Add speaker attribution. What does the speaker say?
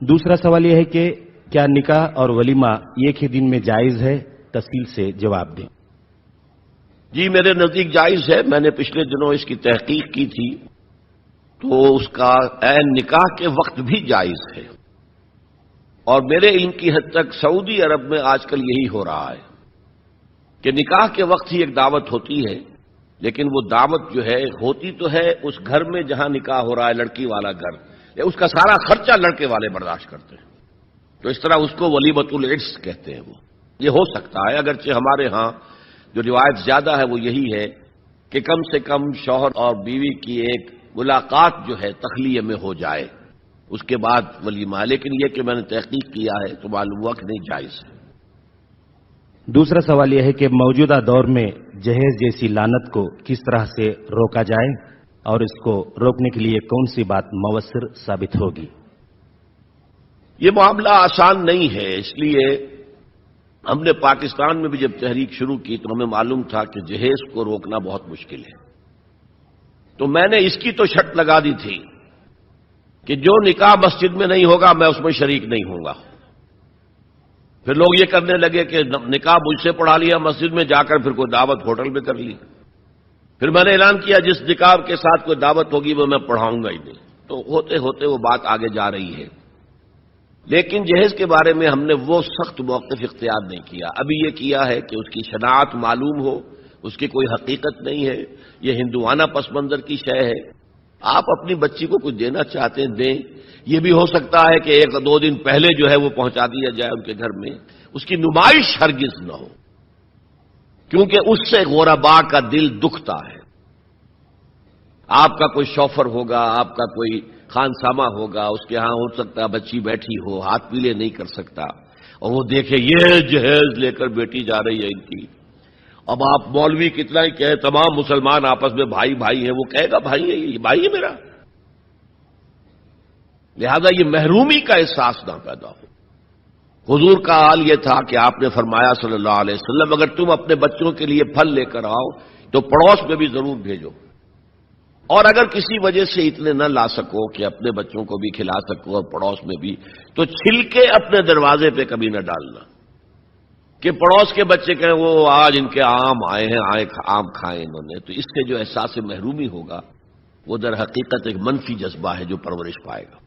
Speaker 1: دوسرا سوال یہ ہے کہ کیا نکاح اور ولیمہ ایک ہی دن میں جائز ہے؟ تفصیل سے جواب دیں۔
Speaker 2: جی میرے نزدیک جائز ہے۔ میں نے پچھلے دنوں اس کی تحقیق کی تھی تو اس کا عین نکاح کے وقت بھی جائز ہے، اور میرے علم کی حد تک سعودی عرب میں آج کل یہی ہو رہا ہے کہ نکاح کے وقت ہی ایک دعوت ہوتی ہے، لیکن وہ دعوت جو ہے ہوتی تو ہے اس گھر میں جہاں نکاح ہو رہا ہے، لڑکی والا گھر، اس کا سارا خرچہ لڑکے والے برداشت کرتے ہیں، تو اس طرح اس کو ولیمۃ العرس کہتے ہیں۔ وہ یہ ہو سکتا ہے، اگرچہ ہمارے ہاں جو روایت زیادہ ہے وہ یہی ہے کہ کم سے کم شوہر اور بیوی کی ایک ملاقات جو ہے تخلیہ میں ہو جائے، اس کے بعد ولیمہ، لیکن یہ کہ میں نے تحقیق کیا ہے تو معلوم ہوا کہ نہیں جائز ہے۔
Speaker 1: دوسرا سوال یہ ہے کہ موجودہ دور میں جہیز جیسی لعنت کو کس طرح سے روکا جائے اور اس کو روکنے کے لیے کون سی بات مؤثر ثابت ہوگی؟
Speaker 2: یہ معاملہ آسان نہیں ہے، اس لیے ہم نے پاکستان میں بھی جب تحریک شروع کی تو ہمیں معلوم تھا کہ جہیز کو روکنا بہت مشکل ہے، تو میں نے اس کی تو شرط لگا دی تھی کہ جو نکاح مسجد میں نہیں ہوگا میں اس میں شریک نہیں ہوں گا۔ پھر لوگ یہ کرنے لگے کہ نکاح مجھ سے پڑھا لیا مسجد میں جا کر، پھر کوئی دعوت ہوٹل میں کر لی۔ پھر میں نے اعلان کیا جس نکاح کے ساتھ کوئی دعوت ہوگی وہ میں پڑھاؤں گا ہی نہیں، تو ہوتے ہوتے وہ بات آگے جا رہی ہے۔ لیکن جہیز کے بارے میں ہم نے وہ سخت موقف اختیار نہیں کیا، ابھی یہ کیا ہے کہ اس کی شناعت معلوم ہو، اس کی کوئی حقیقت نہیں ہے، یہ ہندوانہ پس منظر کی شے ہے، آپ اپنی بچی کو کچھ دینا چاہتے ہیں دیں، یہ بھی ہو سکتا ہے کہ ایک دو دن پہلے جو ہے وہ پہنچا دیا جائے ان کے گھر میں، اس کی نمائش ہرگز نہ ہو، کیونکہ اس سے غربا کا دل دکھتا ہے۔ آپ کا کوئی شوفر ہوگا، آپ کا کوئی خانسامہ ہوگا، اس کے ہاں ہو سکتا ہے بچی بیٹھی ہو، ہاتھ پیلے نہیں کر سکتا، اور وہ دیکھے یہ جہیز لے کر بیٹی جا رہی ہے ان کی۔ اب آپ مولوی کتنا ہی کہے، تمام مسلمان آپس میں بھائی بھائی ہیں، وہ کہے گا بھائی ہے، یہ بھائی ہے میرا، لہذا یہ محرومی کا احساس نہ پیدا ہو۔ حضور کا حال یہ تھا کہ آپ نے فرمایا صلی اللہ علیہ وسلم اگر تم اپنے بچوں کے لیے پھل لے کر آؤ تو پڑوس میں بھی ضرور بھیجو، اور اگر کسی وجہ سے اتنے نہ لا سکو کہ اپنے بچوں کو بھی کھلا سکو اور پڑوس میں بھی، تو چھلکے اپنے دروازے پہ کبھی نہ ڈالنا کہ پڑوس کے بچے کہیں وہ آج ان کے آم آئے ہیں، آم کھائے انہوں نے، تو اس سے جو احساس محرومی ہوگا وہ در حقیقت ایک منفی جذبہ ہے جو پرورش پائے گا۔